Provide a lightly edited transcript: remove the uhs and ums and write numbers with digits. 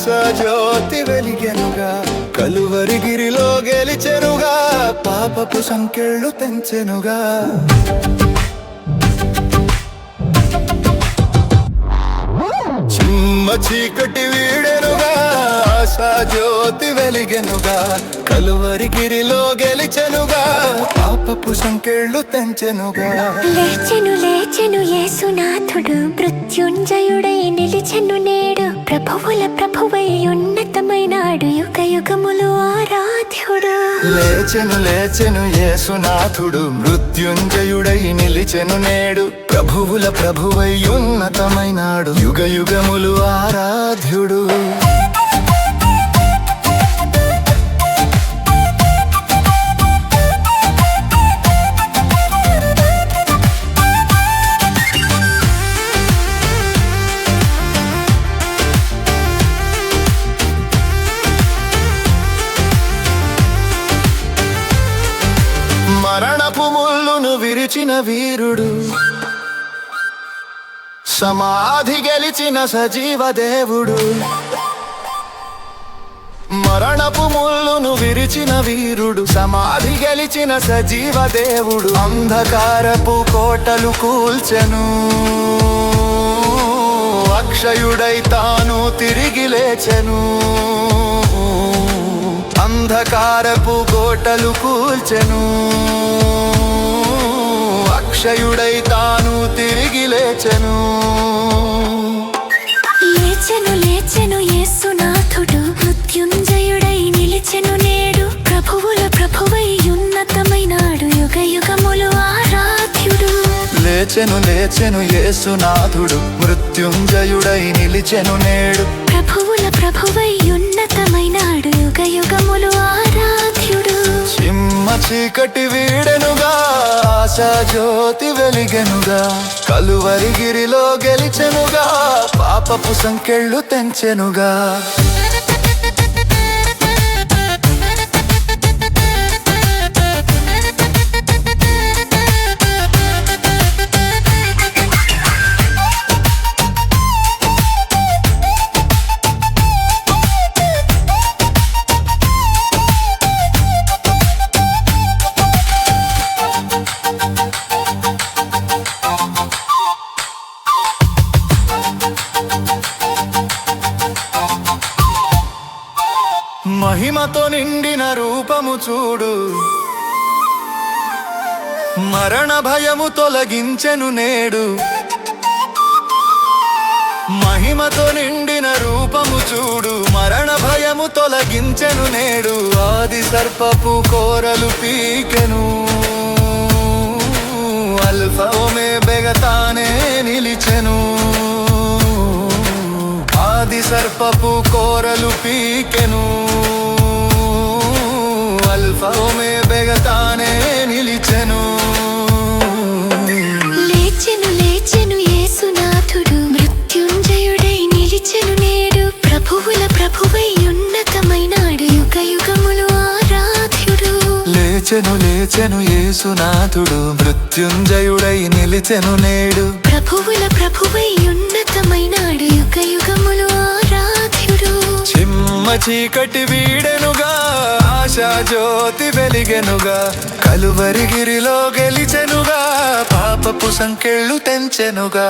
ఆశా జ్యోతి వెలిగెనుగా, కలువరిగిరిలో గెలిచెనుగా, పాపపు సంకెళ్ళు తెంచెనుగా. చిమ్మ చీకటి వీడెనుగా, ఆశా జ్యోతి వెలిగెనుగా, కలువరిగిరిలో గెలిచెనుగా, పాపపు సంకెళ్ళు తెంచెనుగా. లేచెను లేచెను యేసునాథుడు, మృత్యుంజయుడై నిలిచెను నేడు, ప్రభువుల ప్రభువై ఉన్నతమైనాడు, యుగ యుగములు ఆరాధ్యుడు. లేచెను లేచెను యేసునాథుడు, మృత్యుంజయుడై నిలిచెను నేడు, ప్రభువుల ప్రభువై ఉన్నతమైనాడు, యుగ యుగములు ఆరాధ్యుడు. మరణపు ముళ్ళును విరిచిన వీరుడు, సమాధి గెలిచిన సజీవ దేవుడు. మరణపు ముళ్ళును విరిచిన వీరుడు, సమాధి గెలిచిన సజీవ దేవుడు. అంధకారపు కోటలు కూల్చెను, అక్షయుడై తాను తిరిగి లేచెను. అంధకారపు కోటలు కూల్చెను, అక్షయుడై తాను తిరిగి లేచెను. లేచెను లేచెను యేసునాథుడు, మృత్యుంజయుడై నిలిచెను నేడు, ప్రభువుల ప్రభువై ఉన్నతమైనాడు, యుగ యుగములు ఆరాధ్యుడు. లేచెను లేచెను యేసునాథుడు, మృత్యుంజయుడై నిలిచెను నేడు, ప్రభువుల ప్రభువై ఉన్నతమైనాడు, యుగ యుగములు ఆరాధ్యుడు. చిమ్మ చీకటి వీడెనుగా, ఆశా జ్యోతి వెలిగెనుగా, కలువరిగిరిలో గెలిచెనుగా, పాపపు సంకెళ్ళు తెంచెనుగా. మహిమతో నిండిన రూపము చూడు, మరణ భయము తొలగించెను నేడు. మహిమతో నిండిన రూపము చూడు, మరణ భయము తొలగించెను నేడు. ఆది సర్పపు కోరలు పీకెను, అల్ఫా ఒమేగా తానే నిలిచెను. ఆది సర్పపు కోరలు పీకెను, అల్ఫా ఒమేగా తానే నిలిచెను. లేచెను లేచెను యేసునాథుడు, మృత్యుంజయుడై నిలిచెను నేడు, ప్రభువుల ప్రభువై ఉన్నతమైనాడు, యుగ యుగములు ఆరాధ్యుడు. లేచెను లేచెను యేసునాథుడు, మృత్యుంజయుడై నిలిచెను నేడు, ప్రభువుల ప్రభువై ఉన్నతమైనాడు, యుగ యుగములు ఆరాధ్యుడు. చిమ్మ చీకటి వీడెనుగా, ఆశా జ్యోతి వెలిగెనుగా, కలువరిగిరిలో గెలిచెనుగా, పాపపు సంకెళ్ళు తెంచెనుగా.